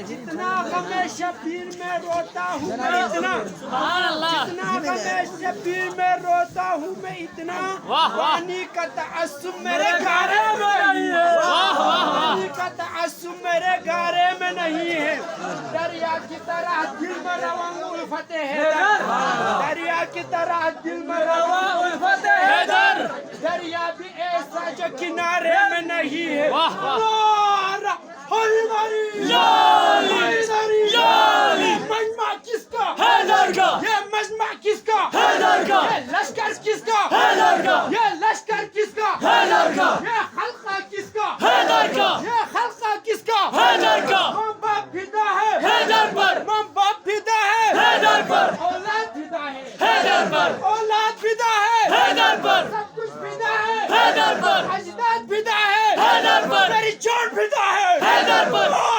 جتنا غم شبیر میں روتا ہوں میں اتنا، جتنا غم شبیر میں روتا ہوں میں اتنا، پانی کا تعصب میرے گارے میں نہیں ہے، پانی کا تعصب میرے گارے میں نہیں ہے، دریا کی طرح دل میں رواں الفت حیدر، دریا کی طرح دل میں رواں الفت حیدر، دریا بھی ایسا جو کنارے میں نہیں ہے، مجمع کس کا؟ حیدر کا. یہ مجمع کس کا؟ حیدر کا. یہ لشکر کس کا؟ حیدر کا. یہ لشکر کس کا؟ حیدر کا. یہ خلقہ کس کا؟ حیدر کا. یہ خلقہ کس کا؟ حیدر کا. ماں باپ فدا ہے حیدر پر، ماں باپ فدا ہے حیدر پر، اولاد فدا ہے حیدر پر، اولاد فدا ہے حیدر پر، سب کچھ فدا ہے حیدر پر، اجداد فدا ہے حیدر پر، میری جان فدا ہے حیدر پر.